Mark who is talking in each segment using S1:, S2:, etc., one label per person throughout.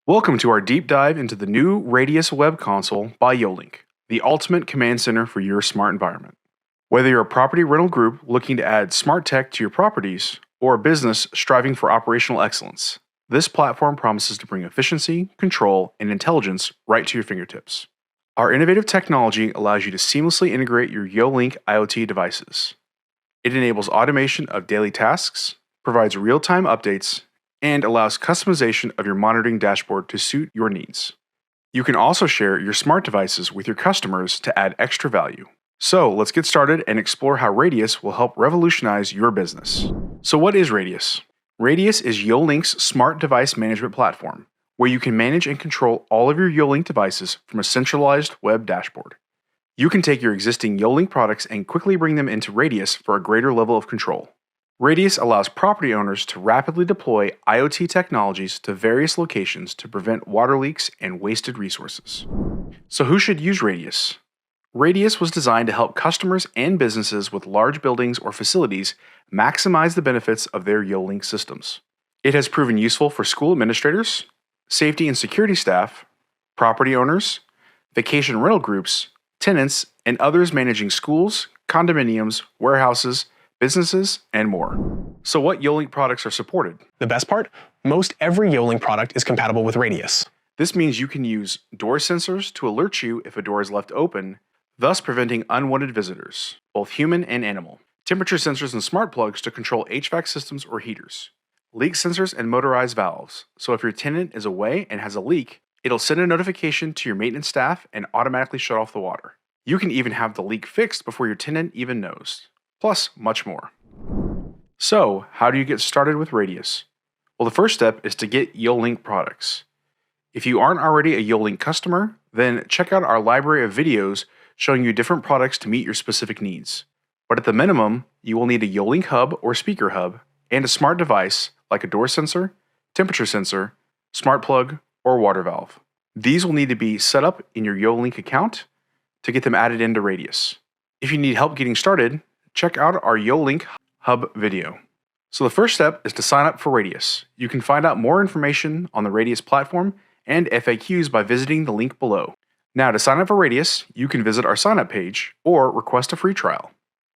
S1: Welcome to our deep dive into the new Raedius web console by YoLink, the ultimate command center for your smart environment. Whether you're a property rental group looking to add smart tech to your properties, or a business striving for operational excellence, this platform promises to bring efficiency, control, and intelligence right to your fingertips. Our innovative technology allows you to seamlessly integrate your YoLink IoT devices. It enables automation of daily tasks, provides real-time updates, and allows customization of your monitoring dashboard to suit your needs. You can also share your smart devices with your customers to add extra value. So let's get started and explore how Raedius will help revolutionize your business. So what is Raedius? Raedius is YoLink's smart device management platform, where you can manage and control all of your YoLink devices from a centralized web dashboard. You can take your existing YoLink products and quickly bring them into Raedius for a greater level of control. Raedius allows property owners to rapidly deploy IoT technologies to various locations to prevent water leaks and wasted resources. So who should use Raedius? Raedius was designed to help customers and businesses with large buildings or facilities maximize the benefits of their YoLink systems. It has proven useful for school administrators, safety and security staff, property owners, vacation rental groups, tenants, and others managing schools, condominiums, warehouses, businesses, and more. So what YoLink products are supported?
S2: The best part? Most every YoLink product is compatible with Raedius.
S1: This means you can use door sensors to alert you if a door is left open, thus preventing unwanted visitors, both human and animal. Temperature sensors and smart plugs to control HVAC systems or heaters. Leak sensors and motorized valves, so if your tenant is away and has a leak, it'll send a notification to your maintenance staff and automatically shut off the water. You can even have the leak fixed before your tenant even knows. Plus much more. So, how do you get started with Raedius? Well, the first step is to get YoLink products. If you aren't already a YoLink customer, then check out our library of videos showing you different products to meet your specific needs. But at the minimum, you will need a YoLink hub or speaker hub and a smart device like a door sensor, temperature sensor, smart plug, or water valve. These will need to be set up in your YoLink account to get them added into Raedius. If you need help getting started, check out our YoLink Hub video. So the first step is to sign up for Raedius. You can find out more information on the Raedius platform and FAQs by visiting the link below. Now to sign up for Raedius, you can visit our sign up page or request a free trial.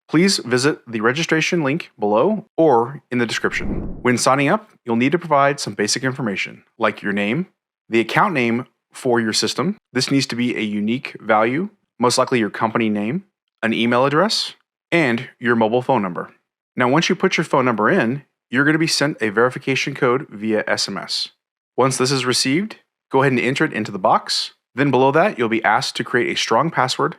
S1: Please visit the registration link below or in the description. When signing up, you'll need to provide some basic information like your name, the account name for your system. This needs to be a unique value, most likely your company name, an email address, and your mobile phone number. Now, once you put your phone number in, you're going to be sent a verification code via SMS. Once this is received, go ahead and enter it into the box. Then below that, you'll be asked to create a strong password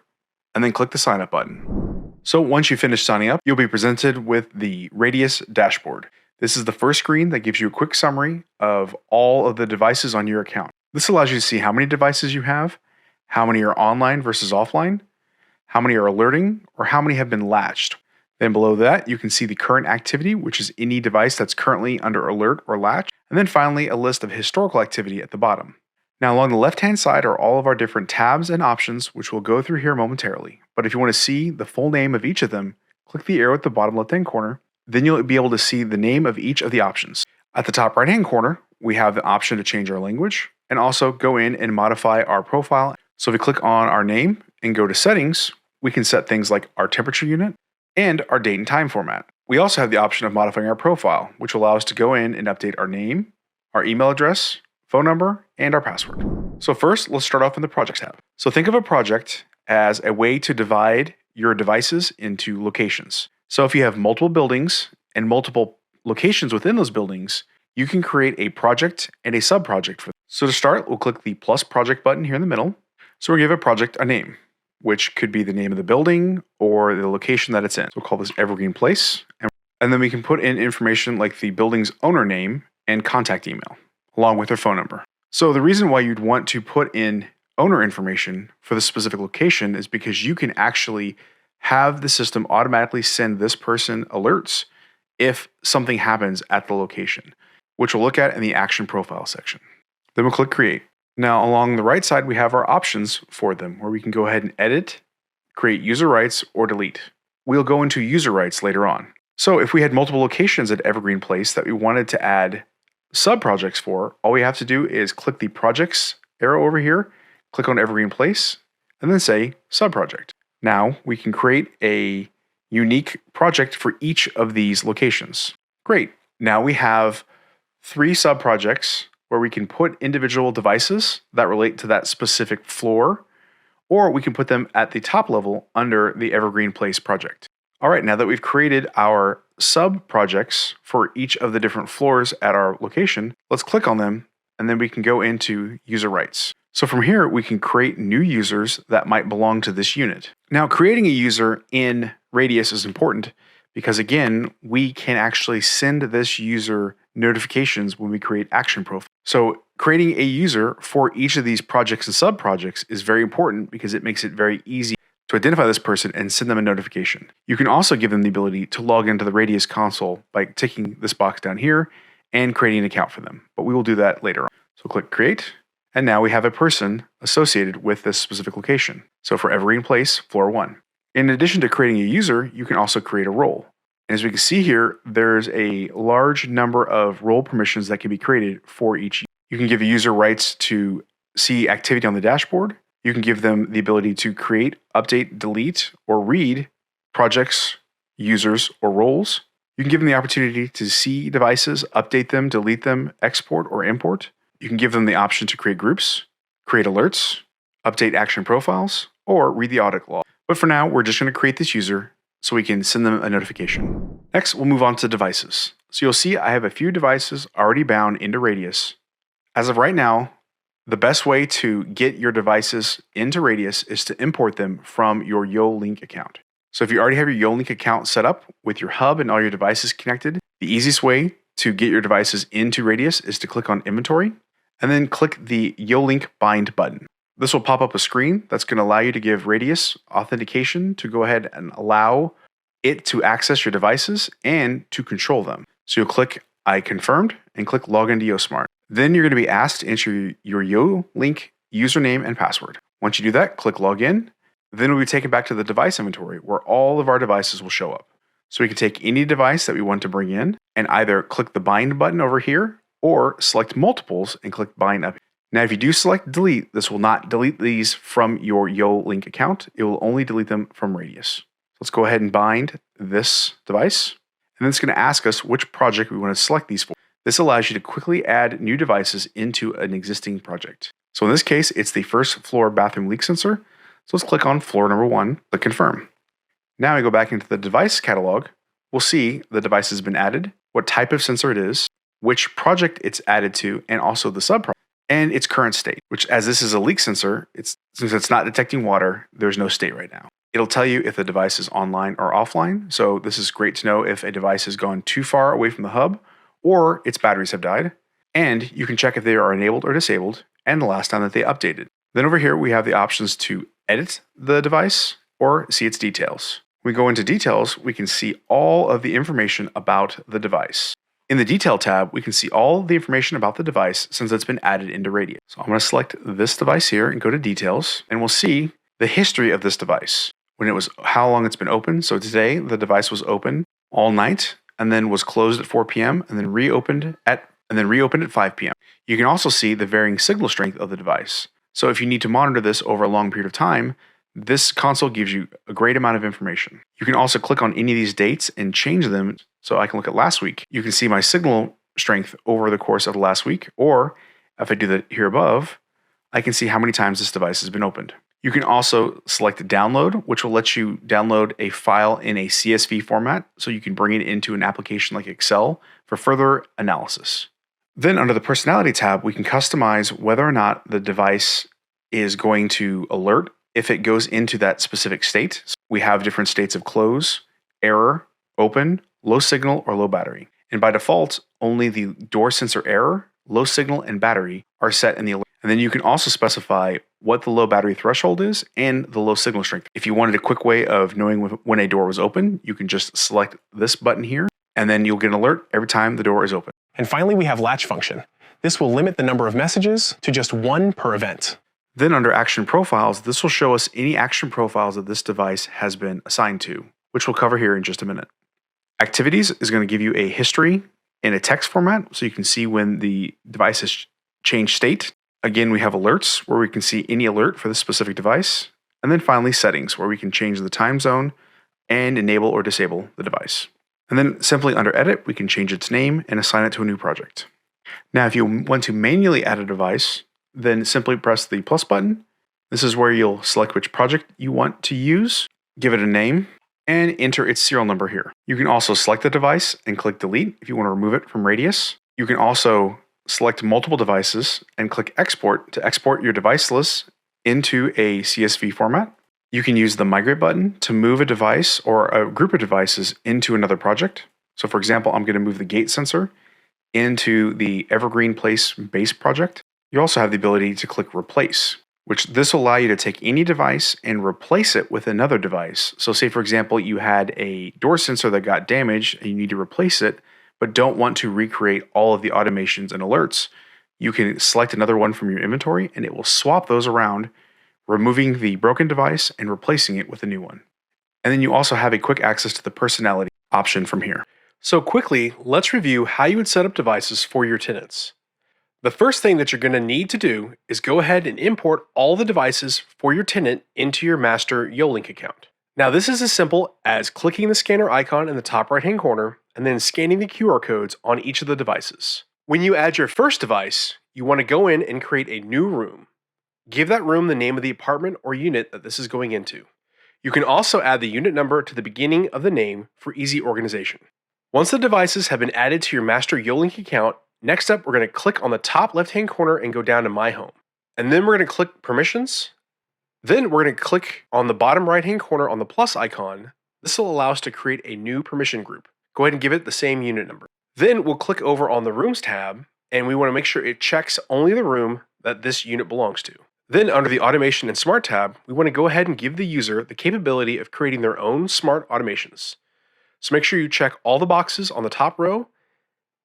S1: and then click the sign up button. So once you finish signing up, you'll be presented with the Raedius dashboard. This is the first screen that gives you a quick summary of all of the devices on your account. This allows you to see how many devices you have, how many are online versus offline, how many are alerting, or how many have been latched. Then below that, you can see the current activity, which is any device that's currently under alert or latch. And then finally, a list of historical activity at the bottom. Now along the left-hand side are all of our different tabs and options, which we'll go through here momentarily. But if you want to see the full name of each of them, click the arrow at the bottom left-hand corner. Then you'll be able to see the name of each of the options. At the top right-hand corner, we have the option to change our language and also go in and modify our profile. So if we click on our name and go to settings, we can set things like our temperature unit and our date and time format. We also have the option of modifying our profile, which will allow us to go in and update our name, our email address, phone number, and our password. So first, let's start off in the Projects tab. So think of a project as a way to divide your devices into locations. So if you have multiple buildings and multiple locations within those buildings, you can create a project and a sub-project for them. So to start, we'll click the plus project button here in the middle. So we'll give a project a name, which could be the name of the building or the location that it's in. So we'll call this Evergreen Place. And then we can put in information like the building's owner name and contact email, along with their phone number. So the reason why you'd want to put in owner information for the specific location is because you can actually have the system automatically send this person alerts if something happens at the location, which we'll look at in the action profile section. Then we'll click Create. Now, along the right side, we have our options for them, where we can go ahead and edit, create user rights, or delete. We'll go into user rights later on. So if we had multiple locations at Evergreen Place that we wanted to add sub-projects for, all we have to do is click the projects arrow over here, click on Evergreen Place, and then say sub-project. Now we can create a unique project for each of these locations. Great. Now we have 3 sub-projects where we can put individual devices that relate to that specific floor, or we can put them at the top level under the Evergreen Place project. All right, now that we've created our sub-projects for each of the different floors at our location, let's click on them, and then we can go into user rights. So from here, we can create new users that might belong to this unit. Now, creating a user in Raedius is important because, again, we can actually send this user notifications when we create action profiles. So creating a user for each of these projects and sub-projects is very important because it makes it very easy to identify this person and send them a notification. You can also give them the ability to log into the Raedius console by ticking this box down here and creating an account for them, but we will do that later on. So click Create. And now we have a person associated with this specific location. So for Evergreen Place, floor 1. In addition to creating a user, you can also create a role. And as we can see here, there's a large number of role permissions that can be created for each. You can give a user rights to see activity on the dashboard. You can give them the ability to create, update, delete, or read projects, users, or roles. You can give them the opportunity to see devices, update them, delete them, export, or import. You can give them the option to create groups, create alerts, update action profiles, or read the audit log. But for now, we're just going to create this user so we can send them a notification. Next, we'll move on to devices. So you'll see I have a few devices already bound into Raedius. As of right now, the best way to get your devices into Raedius is to import them from your YoLink account. So if you already have your YoLink account set up with your hub and all your devices connected, the easiest way to get your devices into Raedius is to click on Inventory, and then click the YoLink Bind button. This will pop up a screen that's going to allow you to give Raedius authentication to go ahead and allow it to access your devices and to control them. So you'll click I confirmed and click Login to YoSmart. Then you're going to be asked to enter your YoLink username and password. Once you do that, click Login. Then we'll be taken back to the device inventory where all of our devices will show up. So we can take any device that we want to bring in and either click the Bind button over here or select multiples and click Bind up. Now, if you do select Delete, this will not delete these from your YoLink account. It will only delete them from Raedius. Let's go ahead and bind this device. And then it's going to ask us which project we want to select these for. This allows you to quickly add new devices into an existing project. So in this case, it's the first floor bathroom leak sensor. So let's click on floor number 1, click Confirm. Now we go back into the device catalog. We'll see the device has been added, what type of sensor it is, which project it's added to, and also the subproject, and its current state, which as this is a leak sensor, since it's not detecting water, there's no state right now. It'll tell you if the device is online or offline, so this is great to know if a device has gone too far away from the hub or its batteries have died, and you can check if they are enabled or disabled and the last time that they updated. Then over here, we have the options to edit the device or see its details. When we go into details, we can see all of the information about the device. In the Detail tab, we can see all the information about the device since it's been added into Raedius. So I'm going to select this device here and go to Details, and we'll see the history of this device. How long it's been open. So today, the device was open all night, and then was closed at 4 p.m., and then reopened at 5 p.m. You can also see the varying signal strength of the device. So if you need to monitor this over a long period of time, this console gives you a great amount of information. You can also click on any of these dates and change them. So I can look at last week. You can see my signal strength over the course of the last week, or if I do that here above, I can see how many times this device has been opened. You can also select Download, which will let you download a file in a CSV format so you can bring it into an application like Excel for further analysis. Then under the Personality tab, we can customize whether or not the device is going to alert if it goes into that specific state. So we have different states of close, error, open, low signal, or low battery. And by default, only the door sensor error, low signal, and battery are set in the alert. And then you can also specify what the low battery threshold is and the low signal strength. If you wanted a quick way of knowing when a door was open, you can just select this button here, and then you'll get an alert every time the door is open.
S2: And finally, we have Latch function. This will limit the number of messages to just 1 per event.
S1: Then under Action Profiles, this will show us any action profiles that this device has been assigned to, which we'll cover here in just a minute. Activities is going to give you a history in a text format, so you can see when the device has changed state. Again, we have alerts where we can see any alert for this specific device. And then finally, settings, where we can change the time zone and enable or disable the device. And then simply under Edit, we can change its name and assign it to a new project. Now, if you want to manually add a device, then simply press the plus button. This is where you'll select which project you want to use, give it a name, and enter its serial number here. You can also select the device and click Delete if you want to remove it from Raedius. You can also select multiple devices and click Export to export your device list into a CSV format. You can use the Migrate button to move a device or a group of devices into another project. So for example, I'm going to move the gate sensor into the Evergreen Place base project. You also have the ability to click Replace, which this will allow you to take any device and replace it with another device. So say for example, you had a door sensor that got damaged and you need to replace it, but don't want to recreate all of the automations and alerts. You can select another one from your inventory and it will swap those around, removing the broken device and replacing it with a new one. And then you also have a quick access to the personality option from here. So quickly, let's review how you would set up devices for your tenants. The first thing that you're going to need to do is go ahead and import all the devices for your tenant into your master YoLink account. Now this is as simple as clicking the scanner icon in the top right hand corner and then scanning the QR codes on each of the devices. When you add your first device, you want to go in and create a new room. Give that room the name of the apartment or unit that this is going into. You can also add the unit number to the beginning of the name for easy organization. Once the devices have been added to your master YoLink account, next up we're going to click on the top left hand corner and go down to My Home. And then we're going to click Permissions. Then we're going to click on the bottom right hand corner on the plus icon. This will allow us to create a new permission group. Go ahead and give it the same unit number. Then we'll click over on the Rooms tab and we want to make sure it checks only the room that this unit belongs to. Then under the Automation and Smart tab, we want to go ahead and give the user the capability of creating their own smart automations. So make sure you check all the boxes on the top row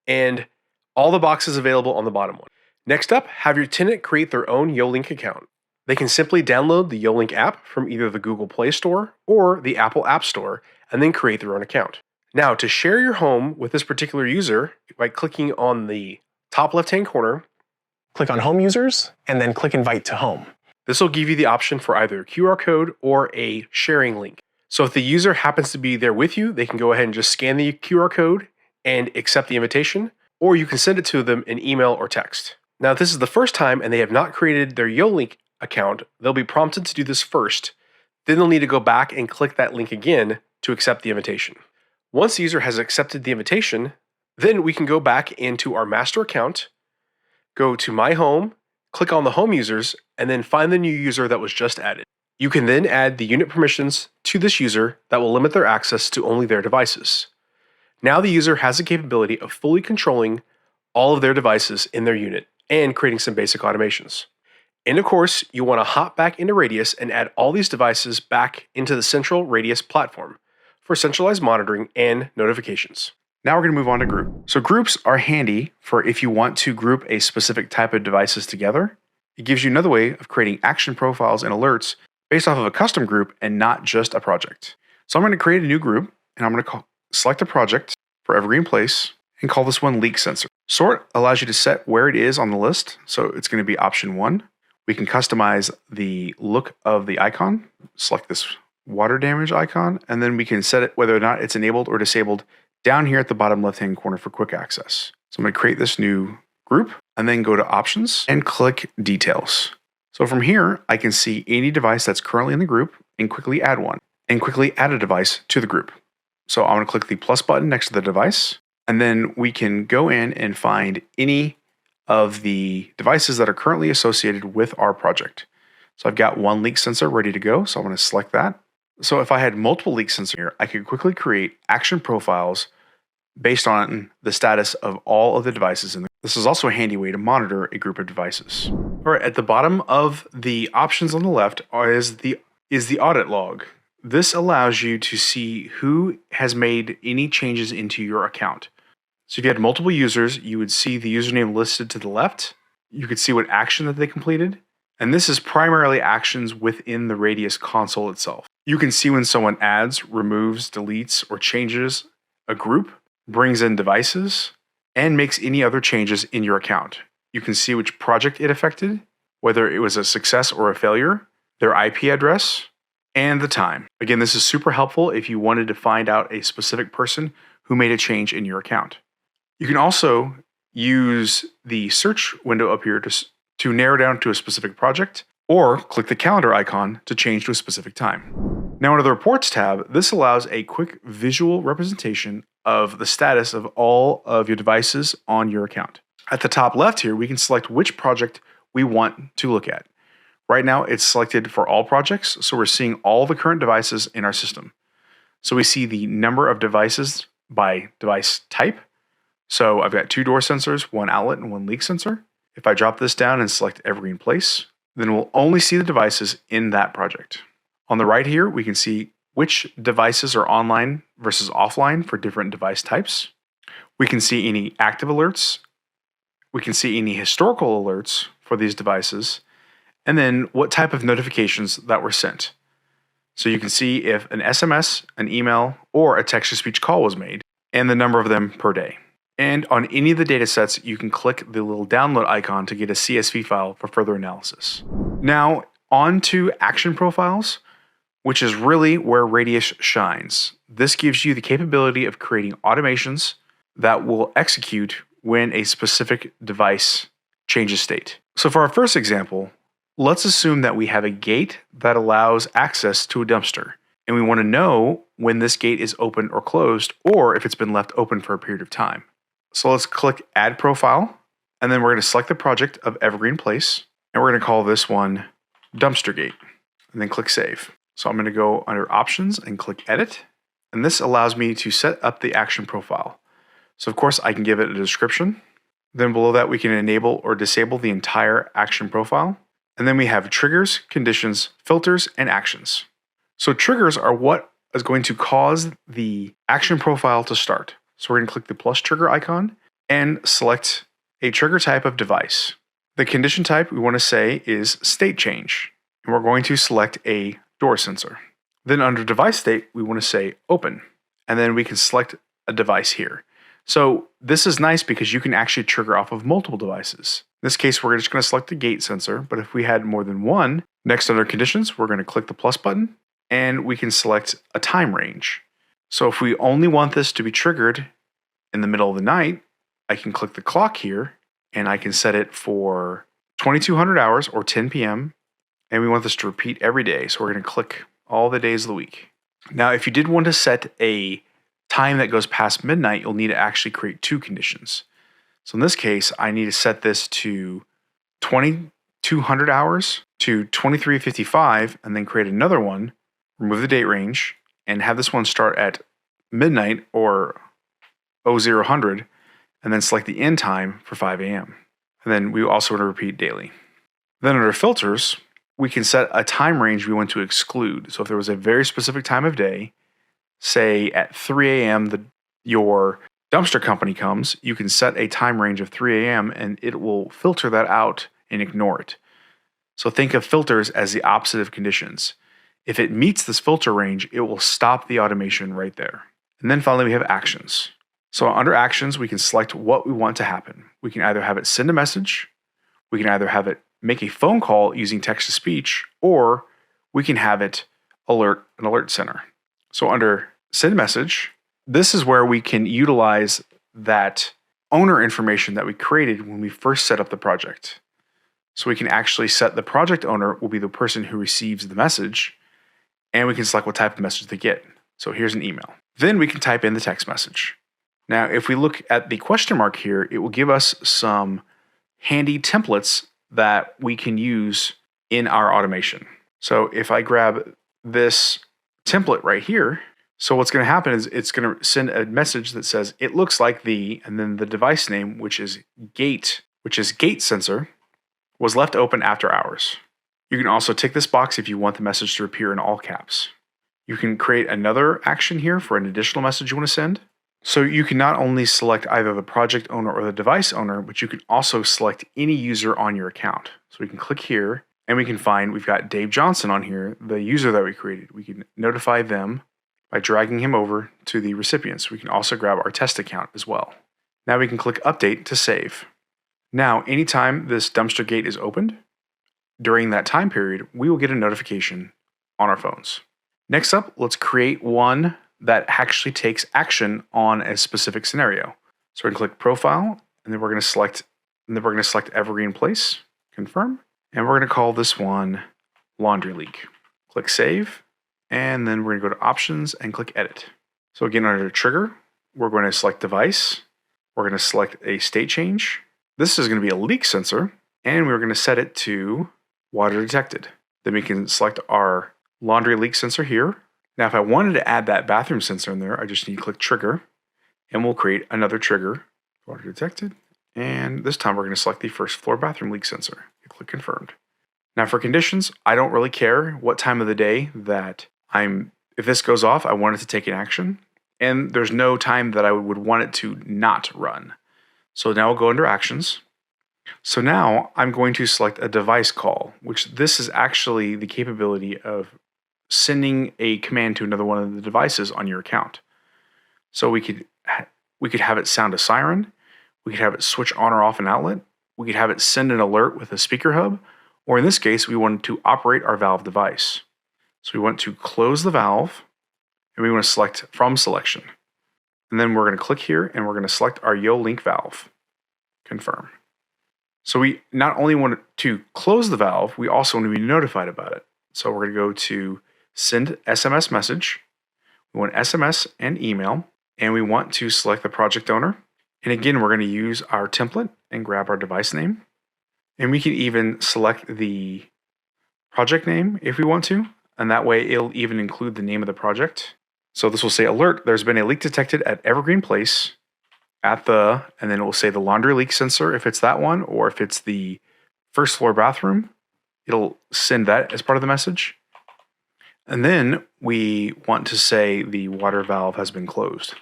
S1: and all the boxes available on the bottom one. Next up, have your tenant create their own YoLink account. They can simply download the YoLink app from either the Google Play Store or the Apple App Store and then create their own account. Now, to share your home with this particular user, by clicking on the top left-hand corner,
S2: Click on Home Users, and then click Invite to Home.
S1: this will give you the option for either a QR code or a sharing link. So if the user happens to be there with you, they can go ahead and just scan the QR code and accept the invitation, or you can send it to them in email or text. Now, if this is the first time and they have not created their YoLink account, they'll be prompted to do this first. Then they'll need to go back and click that link again to accept the invitation. Once the user has accepted the invitation, then we can go back into our master account, go to My Home, click on the Home Users, and then find the new user that was just added. You can then add the unit permissions to this user that will limit their access to only their devices. Now the user has the capability of fully controlling all of their devices in their unit and creating some basic automations. And of course, you want to hop back into Raedius and add all these devices back into the central Raedius platform for centralized monitoring and notifications. Now we're going to move on to group. So groups are handy for if you want to group a specific type of devices together. It gives you another way of creating action profiles and alerts based off of a custom group and not just a project. So I'm going to create a new group and I'm going to select a project for Evergreen Place and call this one Leak Sensor. Sort allows you to set where it is on the list. So it's going to be option 1. We can customize the look of the icon. Select this water damage icon, and then we can set it whether or not it's enabled or disabled down here at the bottom left-hand corner for quick access. So I'm going to create this new group and then go to Options and click Details. So from here, I can see any device that's currently in the group and quickly add one and quickly add a device to the group. So I'm going to click the plus button next to the device, and then we can go in and find any of the devices that are currently associated with our project. So I've got one leak sensor ready to go, so I'm going to select that. So if I had multiple leak sensors here, I could quickly create action profiles based on the status of all of the devices in the. This is also a handy way to monitor a group of devices. All right, at the bottom of the options on the left is the audit log. This allows you to see who has made any changes into your account. So if you had multiple users, you would see the username listed to the left. You could see what action that they completed. And this is primarily actions within the Raedius console itself. You can see when someone adds, removes, deletes, or changes a group, brings in devices, and makes any other changes in your account. You can see which project it affected, whether it was a success or a failure, their IP address, and the time. Again, this is super helpful if you wanted to find out a specific person who made a change in your account. You can also use the search window up here to narrow down to a specific project, or click the calendar icon to change to a specific time. Now under the Reports tab, this allows a quick visual representation of the status of all of your devices on your account. At the top left here, we can select which project we want to look at. Right now, it's selected for all projects, so we're seeing all the current devices in our system. So we see the number of devices by device type. So I've got 2 door sensors, 1 outlet, and 1 leak sensor. If I drop this down and select Evergreen Place, then we'll only see the devices in that project. On the right here, we can see which devices are online versus offline for different device types. We can see any active alerts. We can see any historical alerts for these devices, and then what type of notifications that were sent. So you can see if an SMS, an email, or a text-to-speech call was made, and the number of them per day. And on any of the datasets, you can click the little download icon to get a CSV file for further analysis. Now, on to action profiles, which is really where Raedius shines. This gives you the capability of creating automations that will execute when a specific device changes state. So for our first example, let's assume that we have a gate that allows access to a dumpster, and we want to know when this gate is open or closed, or if it's been left open for a period of time. So let's click Add Profile, and then we're going to select the project of Evergreen Place, and we're going to call this one Dumpster Gate, and then click Save. So I'm going to go under Options and click Edit, and this allows me to set up the action profile. So of course I can give it a description. Then below that we can enable or disable the entire action profile. And then we have triggers, conditions, filters, and actions. So triggers are what is going to cause the action profile to start. So we're going to click the plus trigger icon and select a trigger type of device. The condition type we want to say is state change, and we're going to select a door sensor. Then under device state, we want to say open, and then we can select a device here. So this is nice because you can actually trigger off of multiple devices. In this case, we're just going to select the gate sensor, but if we had more than one, next under conditions, we're going to click the plus button, and we can select a time range. So if we only want this to be triggered in the middle of the night, I can click the clock here, and I can set it for 2200 hours or 10 p.m. And we want this to repeat every day. So we're going to click all the days of the week. Now, if you did want to set a time that goes past midnight, you'll need to actually create 2 conditions. So in this case, I need to set this to 2200 hours to 2355, and then create another one, remove the date range, and have this one start at midnight or 0000, and then select the end time for 5 a.m. And then we also want to repeat daily. Then under filters, we can set a time range we want to exclude. So if there was a very specific time of day, say at 3 a.m. your dumpster company comes, you can set a time range of 3 a.m. and it will filter that out and ignore it. So think of filters as the opposite of conditions. If it meets this filter range, it will stop the automation right there. And then finally, we have actions. So under actions, we can select what we want to happen. We can either have it send a message, we can either have it make a phone call using text-to-speech, or we can have it alert an alert center. So under send message, this is where we can utilize that owner information that we created when we first set up the project. So we can actually set the project owner will be the person who receives the message, and we can select what type of message they get. So here's an email. Then we can type in the text message. Now, if we look at the question mark here, it will give us some handy templates that we can use in our automation. So if I grab this template right here, so what's going to happen is it's going to send a message that says, it looks like the, and then the device name, which is gate sensor, was left open after hours. You can also tick this box if you want the message to appear in all caps. You can create another action here for an additional message you want to send. So you can not only select either the project owner or the device owner, but you can also select any user on your account. So we can click here and we can find we've got Dave Johnson on here, the user that we created. We can notify them by dragging him over to the recipients. We can also grab our test account as well. Now we can click Update to save. Now, anytime this dumpster gate is opened, during that time period, we will get a notification on our phones. Next up, let's create one that actually takes action on a specific scenario. So we're going to click Profile, and then we're going to select Evergreen Place, confirm, and we're going to call this one Laundry Leak. Click Save, and then we're going to go to Options and click Edit. So again, under Trigger, we're going to select Device. We're going to select a state change. This is going to be a leak sensor, and we're going to set it to Water Detected. Then we can select our laundry leak sensor here. Now, if I wanted to add that bathroom sensor in there, I just need to click Trigger, and we'll create another trigger, Water Detected. And this time we're going to select the first floor bathroom leak sensor. Click Confirmed. Now for conditions, I don't really care what time of the day that if this goes off, I want it to take an action. And there's no time that I would want it to not run. So now we'll go under Actions. So now I'm going to select a device call, which this is actually the capability of sending a command to another one of the devices on your account. So we could have it sound a siren. We could have it switch on or off an outlet. We could have it send an alert with a speaker hub. Or in this case, we wanted to operate our valve device. So we want to close the valve, and we want to select from selection. And then we're going to click here, and we're going to select our YoLink valve. Confirm. So we not only want to close the valve, we also want to be notified about it. So we're going to go to Send SMS Message. We want SMS and email, and we want to select the project owner. And again, we're going to use our template and grab our device name. And we can even select the project name if we want to. And that way it'll even include the name of the project. So this will say alert, there's been a leak detected at Evergreen Place and then it will say the laundry leak sensor if it's that one, or if it's the first floor bathroom, it'll send that as part of the message. And then we want to say the water valve has been closed.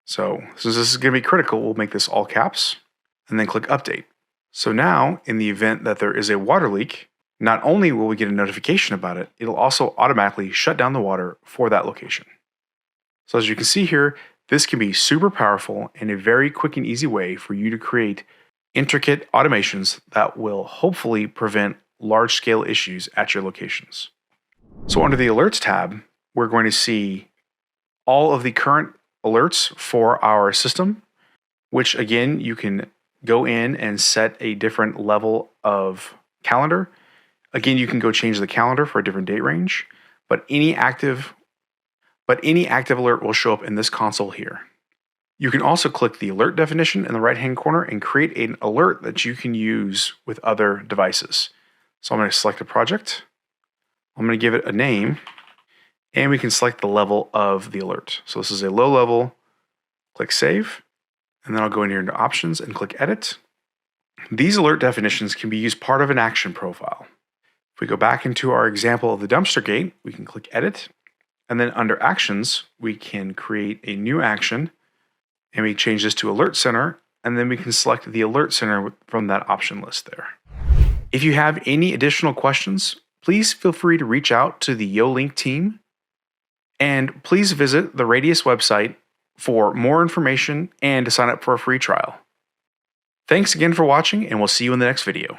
S1: So since this is going to be critical, we'll make this all caps and then click Update. So now, in the event that there is a water leak, not only will we get a notification about it, it'll also automatically shut down the water for that location. So as you can see here, this can be super powerful and a very quick and easy way for you to create intricate automations that will hopefully prevent large-scale issues at your locations. So under the Alerts tab, we're going to see all of the current alerts for our system, which again, you can go in and set a different level of calendar. Again, you can go change the calendar for a different date range, but any active alert will show up in this console here. You can also click the alert definition in the right-hand corner and create an alert that you can use with other devices. So I'm going to select a project. I'm going to give it a name, and we can select the level of the alert. So this is a low level. Click Save, and then I'll go in here into Options and click Edit. These alert definitions can be used part of an action profile. If we go back into our example of the dumpster gate, we can click Edit, and then under Actions, we can create a new action, and we change this to Alert Center, and then we can select the Alert Center from that option list there. If you have any additional questions, please feel free to reach out to the YoLink team, and please visit the Raedius website for more information and to sign up for a free trial. Thanks again for watching, and we'll see you in the next video.